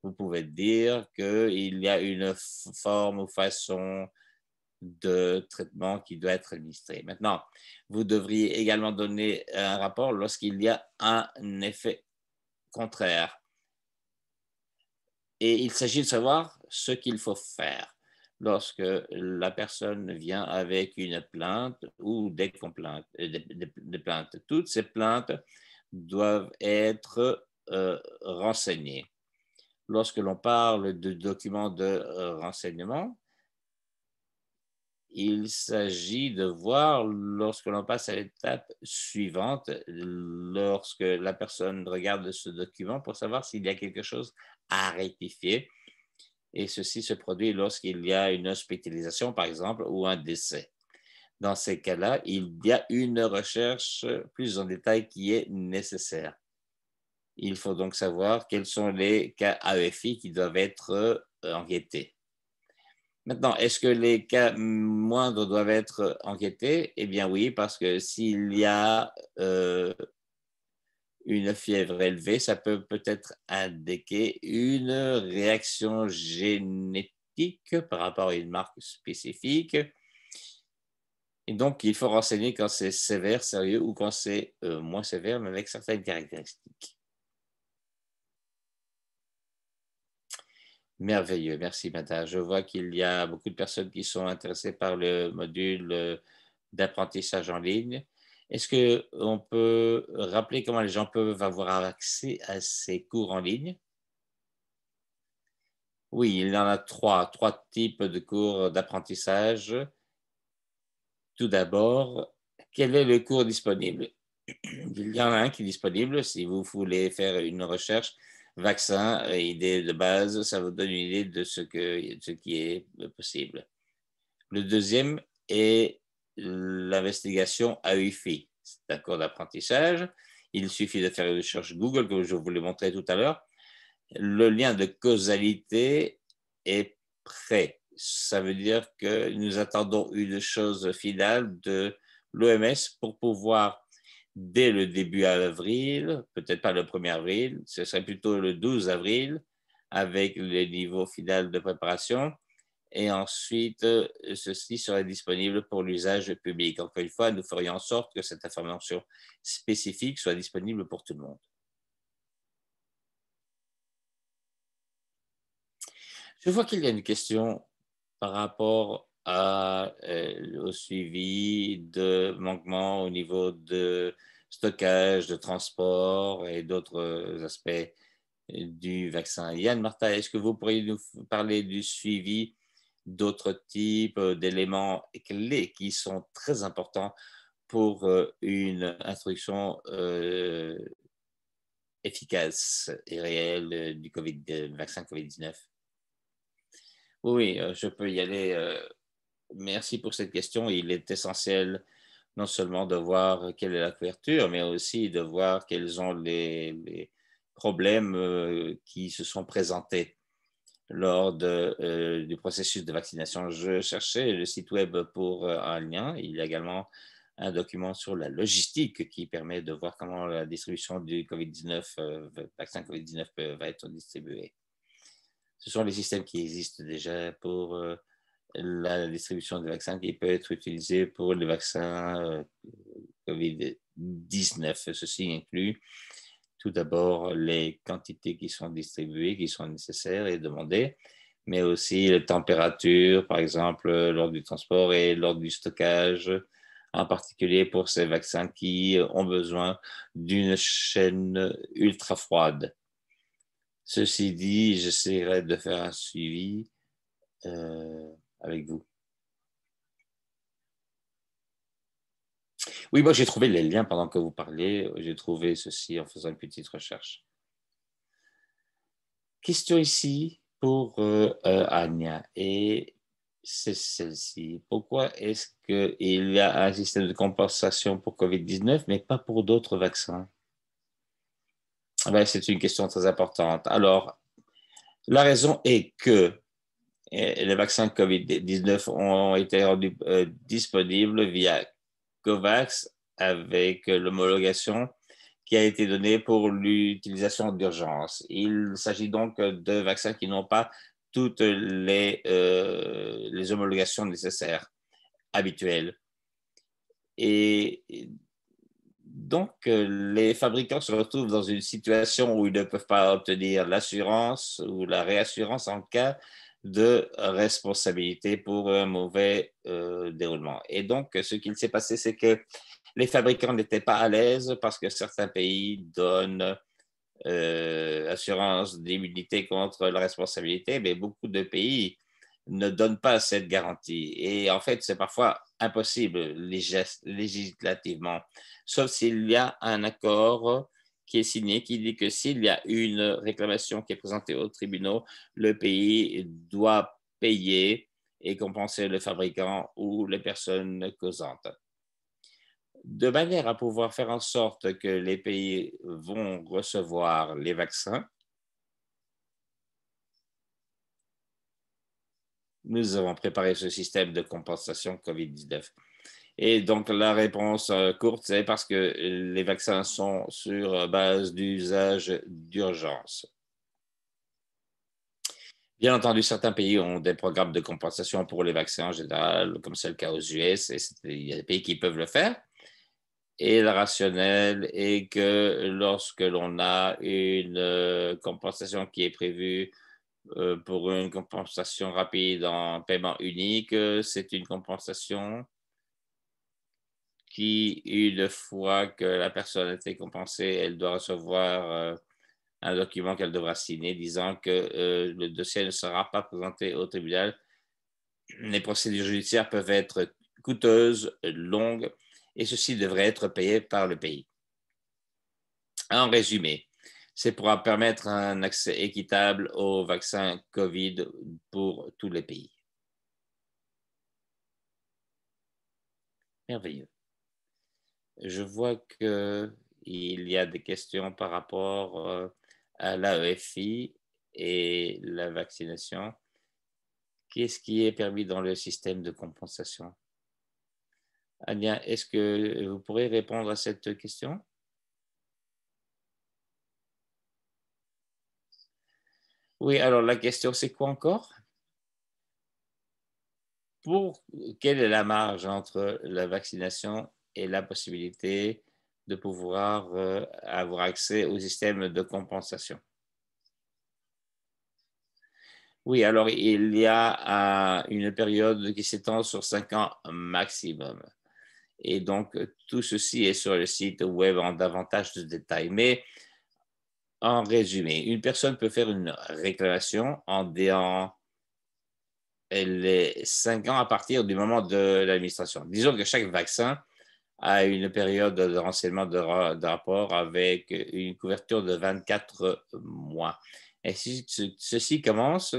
Vous pouvez dire qu'il y a une forme ou façon de traitement qui doit être administré. Maintenant, vous devriez également donner un rapport lorsqu'il y a un effet contraire. Et il s'agit de savoir ce qu'il faut faire lorsque la personne vient avec une plainte ou des complaintes, des plaintes. Toutes ces plaintes doivent être renseignées. Lorsque l'on parle de documents de renseignement, il s'agit de voir, lorsque l'on passe à l'étape suivante, lorsque la personne regarde ce document pour savoir s'il y a quelque chose à rectifier. Et ceci se produit lorsqu'il y a une hospitalisation, par exemple, ou un décès. Dans ces cas-là, il y a une recherche plus en détail qui est nécessaire. Il faut donc savoir quels sont les cas AEFI qui doivent être enquêtés. Maintenant, est-ce que les cas moindres doivent être enquêtés? Eh bien oui, parce que s'il y a une fièvre élevée, ça peut peut-être indiquer une réaction génétique par rapport à une marque spécifique. Et donc, il faut renseigner quand c'est sévère, sérieux ou quand c'est moins sévère, mais avec certaines caractéristiques. Merveilleux, merci Mata. Je vois qu'il y a beaucoup de personnes qui sont intéressées par le module d'apprentissage en ligne. Est-ce qu'on peut rappeler comment les gens peuvent avoir accès à ces cours en ligne? Oui, il y en a trois types de cours d'apprentissage. Tout d'abord, quel est le cours disponible? Il y en a un qui est disponible si vous voulez faire une recherche vaccin, idée de base, ça vous donne une idée de ce qui est possible. Le deuxième est l'investigation AUFI, c'est un cours d'apprentissage. Il suffit de faire une recherche Google, comme je vous l'ai montré tout à l'heure. Le lien de causalité est prêt. Ça veut dire que nous attendons une chose finale de l'OMS pour pouvoir, dès le début avril, peut-être pas le 1er avril, ce serait plutôt le 12 avril, avec le niveau final de préparation. Et ensuite, ceci serait disponible pour l'usage public. Encore une fois, nous ferions en sorte que cette information spécifique soit disponible pour tout le monde. Je vois qu'il y a une question par rapport au suivi de manquements au niveau de stockage, de transport et d'autres aspects du vaccin. Yann Martin, est-ce que vous pourriez nous parler du suivi d'autres types d'éléments clés qui sont très importants pour une instruction efficace et réelle du vaccin COVID-19? Oui, je peux y aller. Merci pour cette question. Il est essentiel non seulement de voir quelle est la couverture, mais aussi de voir quels sont les problèmes qui se sont présentés lors du processus de vaccination. Je cherchais le site web pour un lien. Il y a également un document sur la logistique qui permet de voir comment la distribution du COVID-19, vaccin COVID-19 va être distribuée. Ce sont les systèmes qui existent déjà pour la distribution des vaccins qui peut être utilisée pour les vaccins COVID-19. Ceci inclut Tout d'abord, les quantités qui sont distribuées, qui sont nécessaires et demandées, mais aussi les températures, par exemple, lors du transport et lors du stockage, en particulier pour ces vaccins qui ont besoin d'une chaîne ultra froide. Ceci dit, j'essaierai de faire un suivi avec vous. Oui, moi j'ai trouvé les liens pendant que vous parliez. J'ai trouvé ceci en faisant une petite recherche. Question ici pour Anya, et c'est celle-ci. Pourquoi est-ce qu'il y a un système de compensation pour COVID-19, mais pas pour d'autres vaccins? Ben, c'est une question très importante. Alors, la raison est que les vaccins COVID-19 ont été rendus disponibles via COVAX avec l'homologation qui a été donnée pour l'utilisation d'urgence. Il s'agit donc de vaccins qui n'ont pas toutes les homologations nécessaires, habituelles. Et donc, les fabricants se retrouvent dans une situation où ils ne peuvent pas obtenir l'assurance ou la réassurance en cas de responsabilité pour un mauvais déroulement. Et donc, ce qu'il s'est passé, c'est que les fabricants n'étaient pas à l'aise parce que certains pays donnent assurance d'immunité contre la responsabilité, mais beaucoup de pays ne donnent pas cette garantie. Et en fait, c'est parfois impossible législativement, sauf s'il y a un accord qui est signé, qui dit que s'il y a une réclamation qui est présentée aux tribunaux, le pays doit payer et compenser le fabricant ou les personnes causantes. De manière à pouvoir faire en sorte que les pays vont recevoir les vaccins, nous avons préparé ce système de compensation COVID-19. Et donc, la réponse courte, c'est parce que les vaccins sont sur base d'usage d'urgence. Bien entendu, certains pays ont des programmes de compensation pour les vaccins en général, comme c'est le cas aux US, et il y a des pays qui peuvent le faire. Et le rationnel est que lorsque l'on a une compensation qui est prévue pour une compensation rapide en paiement unique, c'est une compensation qui, une fois que la personne a été compensée, elle doit recevoir un document qu'elle devra signer disant que le dossier ne sera pas présenté au tribunal. Les procédures judiciaires peuvent être coûteuses, longues, et ceci devrait être payé par le pays. En résumé, c'est pour permettre un accès équitable aux vaccins COVID pour tous les pays. Merveilleux. Je vois qu'il y a des questions par rapport à l'AEFI et la vaccination. Qu'est-ce qui est permis dans le système de compensation? Anya, est-ce que vous pourrez répondre à cette question? Oui, alors la question, c'est quoi encore? Quelle est la marge entre la vaccination et la possibilité de pouvoir avoir accès au système de compensation? Oui, alors il y a une période qui s'étend sur 5 ans maximum. Et donc, tout ceci est sur le site web en davantage de détails. Mais en résumé, une personne peut faire une réclamation en déant les 5 ans à partir du moment de l'administration. Disons que chaque vaccin a une période de renseignement de rapport avec une couverture de 24 mois. Et ceci commence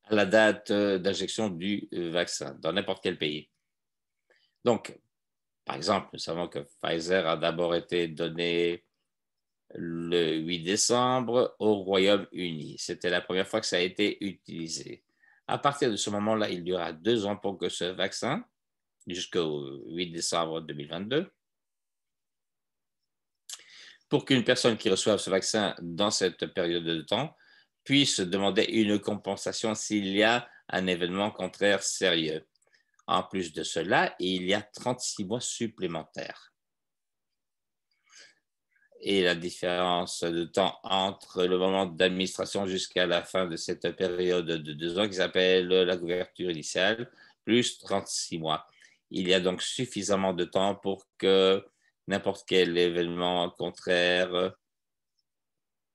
à la date d'injection du vaccin dans n'importe quel pays. Donc, par exemple, nous savons que Pfizer a d'abord été donné le 8 décembre au Royaume-Uni. C'était la première fois que ça a été utilisé. À partir de ce moment-là, il y aura 2 ans pour que ce vaccin, jusqu'au 8 décembre 2022, pour qu'une personne qui reçoive ce vaccin dans cette période de temps puisse demander une compensation s'il y a un événement contraire sérieux. En plus de cela, il y a 36 mois supplémentaires. et la différence de temps entre le moment d'administration jusqu'à la fin de cette période de 2 ans qui s'appelle la couverture initiale, plus 36 mois. Il y a donc suffisamment de temps pour que n'importe quel événement contraire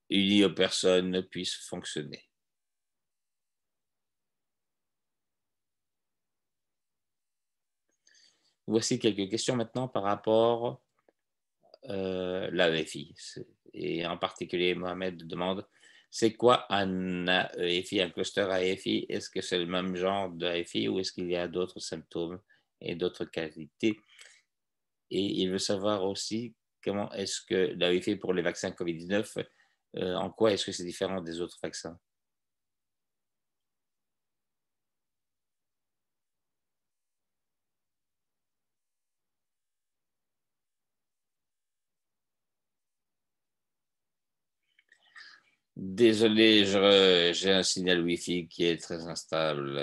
uni aux personnes puisse fonctionner. Voici quelques questions maintenant par rapport l'AEFI. Et en particulier, Mohamed demande, c'est quoi un AEFI, un cluster AEFI? Est-ce que c'est le même genre d'AEFI ou est-ce qu'il y a d'autres symptômes et d'autres qualités? Et il veut savoir aussi comment est-ce que l'AEFI pour les vaccins COVID-19, en quoi est-ce que c'est différent des autres vaccins? Désolé, j'ai un signal Wi-Fi qui est très instable.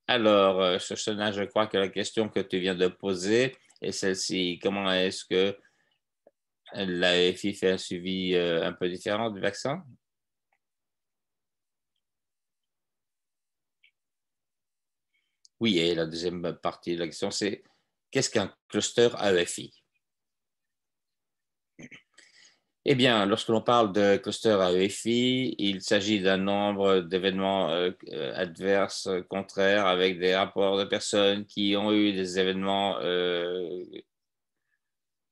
Alors, Shoshana, je crois que la question que tu viens de poser est celle-ci. Comment est-ce que la FI fait un suivi un peu différent du vaccin? Oui, et la deuxième partie de la question, c'est qu'est-ce qu'un cluster AEFI? Eh bien, lorsque l'on parle de cluster AEFI, il s'agit d'un nombre d'événements adverses, contraires, avec des rapports de personnes qui ont eu des événements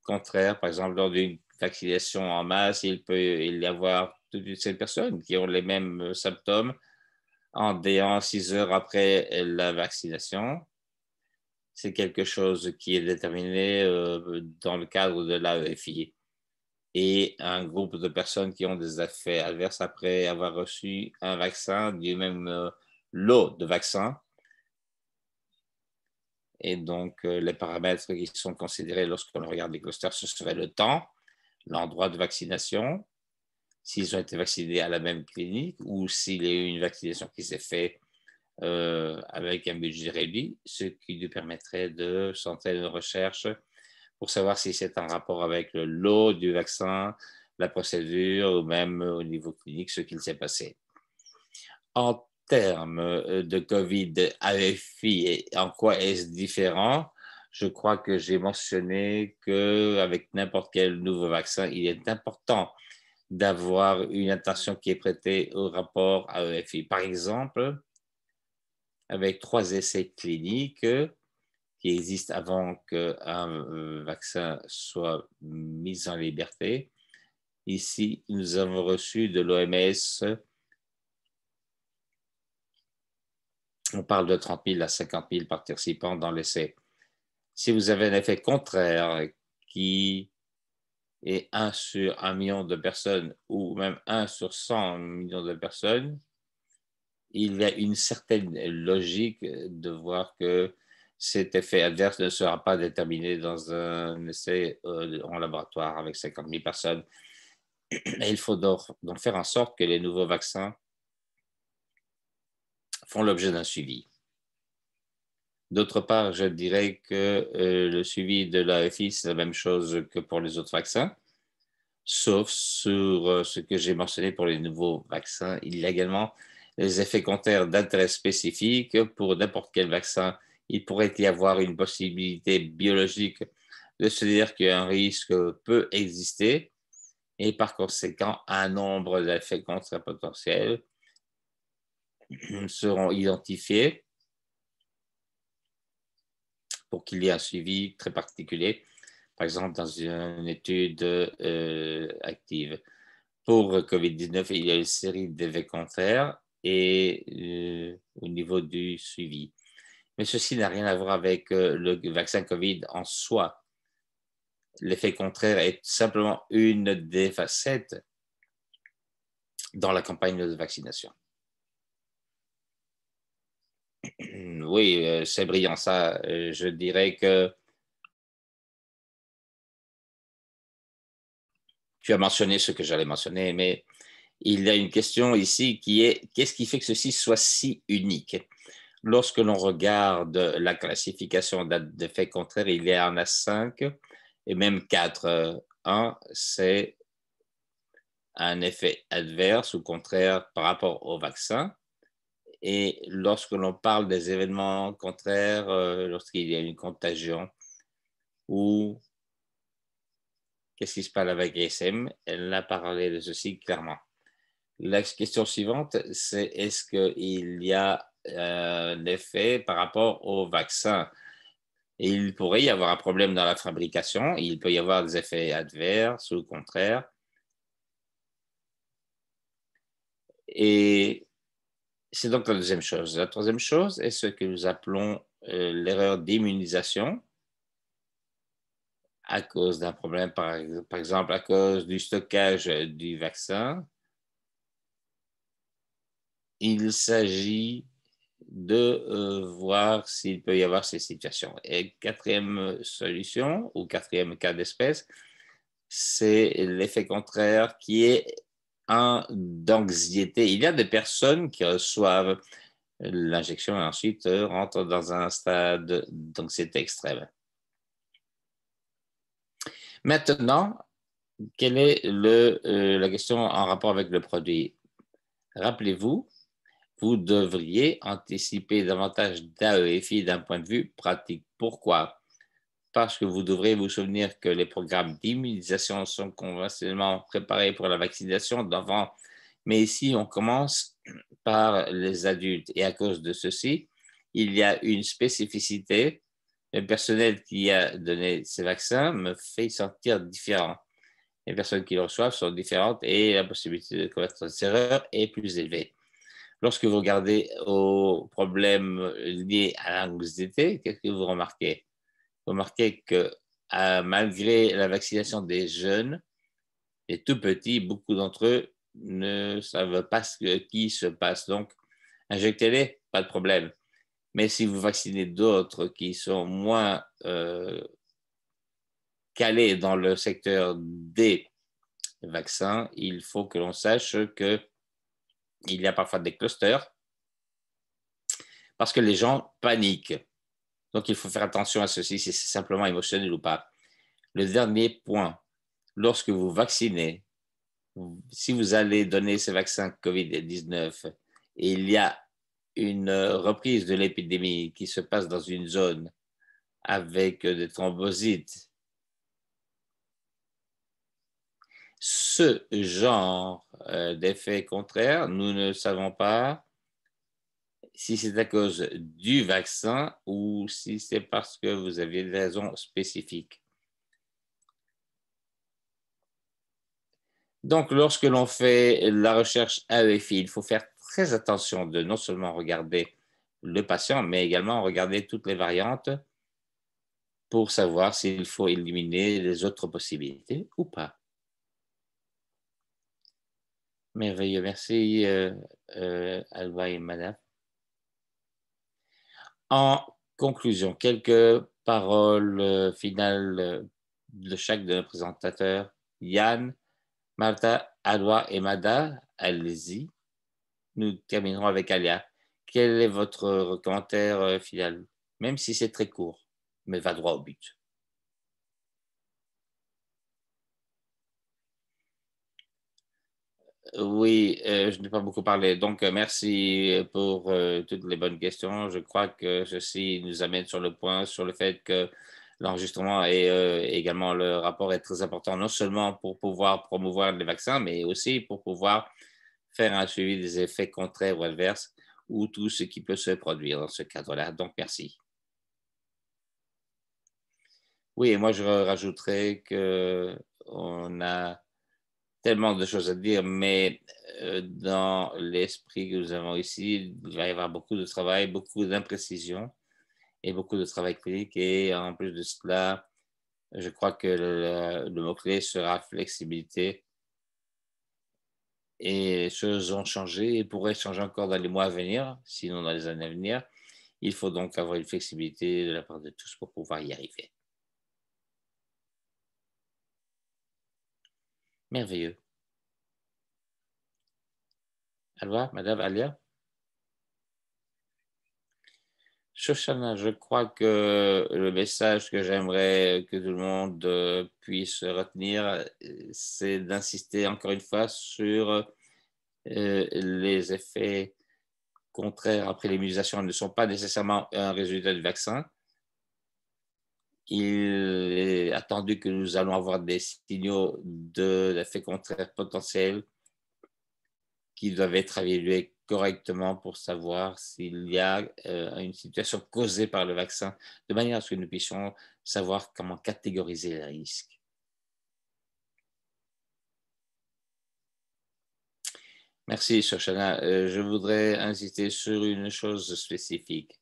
contraire, par exemple, lors d'une vaccination en masse, il peut y avoir toutes ces personnes qui ont les mêmes symptômes en déant 6 heures après la vaccination. C'est quelque chose qui est déterminé dans le cadre de l'AEFI. Et un groupe de personnes qui ont des effets adverses après avoir reçu un vaccin du même lot de vaccins. Et donc, les paramètres qui sont considérés lorsqu'on regarde les clusters, ce serait le temps, l'endroit de vaccination, s'ils ont été vaccinés à la même clinique ou s'il y a eu une vaccination qui s'est faite avec un budget réduit, ce qui lui permettrait de centrer une recherche pour savoir si c'est en rapport avec le lot du vaccin, la procédure ou même au niveau clinique ce qu'il s'est passé. En termes de COVID AFI, et en quoi est-ce différent? Je crois que j'ai mentionné qu'avec n'importe quel nouveau vaccin, il est important d'avoir une attention qui est prêtée au rapport AEFI. Par exemple, avec 3 essais cliniques qui existent avant qu'un vaccin soit mis en liberté. Ici, nous avons reçu de l'OMS, on parle de 30 000 à 50 000 participants dans l'essai. Si vous avez un effet contraire qui est 1 sur 1 million de personnes ou même 1 sur 100 millions de personnes, il y a une certaine logique de voir que cet effet adverse ne sera pas déterminé dans un essai en laboratoire avec 50 000 personnes. Et il faut donc faire en sorte que les nouveaux vaccins font l'objet d'un suivi. D'autre part, je dirais que le suivi de l'AFI, c'est la même chose que pour les autres vaccins, sauf sur ce que j'ai mentionné pour les nouveaux vaccins. Il y a également les effets contraires d'intérêt spécifique. Pour n'importe quel vaccin, il pourrait y avoir une possibilité biologique de se dire qu'un risque peut exister et par conséquent, un nombre d'effets contraires potentiels seront identifiés pour qu'il y ait un suivi très particulier, par exemple dans une étude active. Pour COVID-19, il y a une série d'effets contraires et au niveau du suivi. Mais ceci n'a rien à voir avec le vaccin COVID en soi. L'effet contraire est simplement une des facettes dans la campagne de vaccination. Oui, c'est brillant ça. Je dirais que tu as mentionné ce que j'allais mentionner, mais il y a une question ici qui est qu'est-ce qui fait que ceci soit si unique? Lorsque l'on regarde la classification d'effets contraires, il y en a 5 et même 4 1, c'est un effet adverse ou contraire par rapport au vaccin. Et lorsque l'on parle des événements contraires, lorsqu'il y a une contagion ou qu'est-ce qui se passe avec ISM, elle a parlé de ceci clairement. La question suivante, c'est est-ce qu'il y a un effet par rapport au vaccin? Et il pourrait y avoir un problème dans la fabrication, il peut y avoir des effets adverses ou contraires. Et c'est donc la deuxième chose. La troisième chose est ce que nous appelons l'erreur d'immunisation à cause d'un problème, par exemple, à cause du stockage du vaccin. Il s'agit de voir s'il peut y avoir ces situations. Et quatrième solution ou quatrième cas d'espèce, c'est l'effet contraire qui est un d'anxiété. Il y a des personnes qui reçoivent l'injection et ensuite rentrent dans un stade d'anxiété extrême. Maintenant, quelle est la question en rapport avec le produit? Rappelez-vous, vous devriez anticiper davantage d'AEFI d'un point de vue pratique. Pourquoi? Parce que vous devrez vous souvenir que les programmes d'immunisation sont conventionnellement préparés pour la vaccination d'enfants. Mais ici, on commence par les adultes. Et à cause de ceci, il y a une spécificité. Le personnel qui a donné ces vaccins me fait sentir différent. Les personnes qui le reçoivent sont différentes et la possibilité de commettre des erreurs est plus élevée. Lorsque vous regardez aux problèmes liés à l'anxiété, qu'est-ce que vous remarquez? Vous remarquez que malgré la vaccination des jeunes, les tout petits, beaucoup d'entre eux ne savent pas ce qui se passe. Donc, injectez-les, pas de problème. Mais si vous vaccinez d'autres qui sont moins calés dans le secteur des vaccins, il faut que l'on sache qu'il y a parfois des clusters parce que les gens paniquent. Donc, il faut faire attention à ceci, si c'est simplement émotionnel ou pas. Le dernier point, lorsque vous vaccinez, si vous allez donner ces vaccins COVID-19 et il y a une reprise de l'épidémie qui se passe dans une zone avec des thrombosites, ce genre d'effet contraire, nous ne savons pas si c'est à cause du vaccin ou si c'est parce que vous aviez des raisons spécifiques. Donc, lorsque l'on fait la recherche AEFI, il faut faire très attention de non seulement regarder le patient, mais également regarder toutes les variantes pour savoir s'il faut éliminer les autres possibilités ou pas. Merveilleux, merci Alba et Madame. En conclusion, quelques paroles finales de chaque de nos présentateurs. Yann, Martha, Alba et Mada, allez-y. Nous terminerons avec Alia. Quel est votre commentaire final? Même si c'est très court, mais va droit au but. Oui, je n'ai pas beaucoup parlé. Donc, merci pour toutes les bonnes questions. Je crois que ceci nous amène sur le point, sur le fait que l'enregistrement et également le rapport est très important, non seulement pour pouvoir promouvoir les vaccins, mais aussi pour pouvoir faire un suivi des effets contraires ou adverses ou tout ce qui peut se produire dans ce cadre-là. Donc, merci. Oui, et moi, je rajouterais qu'on a tellement de choses à dire, mais dans l'esprit que nous avons ici, il va y avoir beaucoup de travail, beaucoup d'imprécisions et beaucoup de travail clinique. Et en plus de cela, je crois que le mot-clé sera flexibilité. Et les choses ont changé et pourraient changer encore dans les mois à venir, sinon dans les années à venir. Il faut donc avoir une flexibilité de la part de tous pour pouvoir y arriver. Merveilleux. Alva, Madame Alia? Shoshana, je crois que le message que j'aimerais que tout le monde puisse retenir, c'est d'insister encore une fois sur les effets contraires après l'immunisation ne sont pas nécessairement un résultat du vaccin. Il est attendu que nous allons avoir des signaux d'effets contraires potentiels qui doivent être évalués correctement pour savoir s'il y a une situation causée par le vaccin, de manière à ce que nous puissions savoir comment catégoriser les risques. Merci, Shoshana. Je voudrais insister sur une chose spécifique.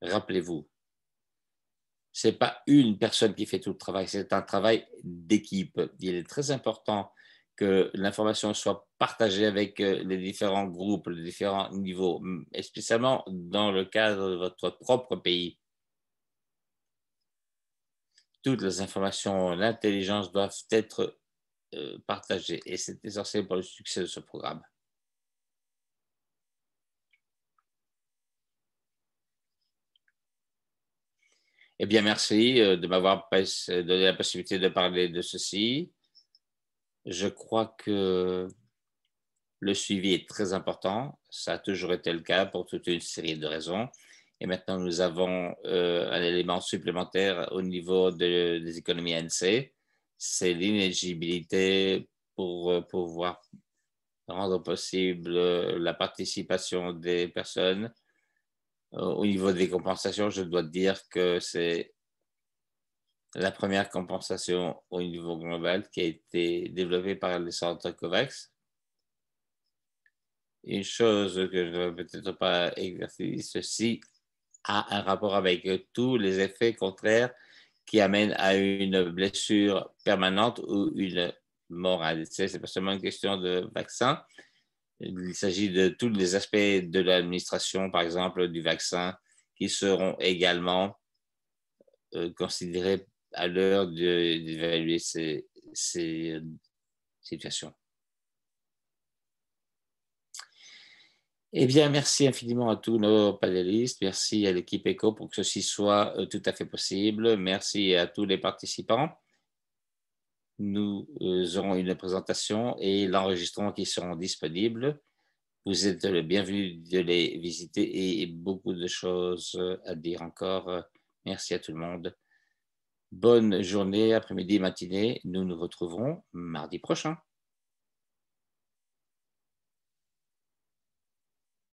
Rappelez-vous, ce n'est pas une personne qui fait tout le travail, c'est un travail d'équipe. Il est très important que l'information soit partagée avec les différents groupes, les différents niveaux, et spécialement dans le cadre de votre propre pays. Toutes les informations, l'intelligence doivent être partagées et c'est essentiel pour le succès de ce programme. Eh bien, merci de m'avoir donné la possibilité de parler de ceci. Je crois que le suivi est très important. Ça a toujours été le cas pour toute une série de raisons. Et maintenant, nous avons un élément supplémentaire au niveau des économies ANC. C'est l'inéligibilité pour pouvoir rendre possible la participation des personnes. Au niveau des compensations, je dois dire que c'est la première compensation au niveau global qui a été développée par les centres COVAX. Une chose que je ne vais peut-être pas exercer, ceci a un rapport avec tous les effets contraires qui amènent à une blessure permanente ou une mort. Ce n'est pas seulement une question de vaccin. Il s'agit de tous les aspects de l'administration, par exemple, du vaccin, qui seront également considérés à l'heure d'évaluer ces situations. Eh bien, merci infiniment à tous nos panélistes. Merci à l'équipe ECHO pour que ceci soit tout à fait possible. Merci à tous les participants. Nous aurons une présentation et l'enregistrement qui seront disponibles. Vous êtes le bienvenu de les visiter et beaucoup de choses à dire encore. Merci à tout le monde. Bonne journée, après-midi, matinée. Nous nous retrouverons mardi prochain.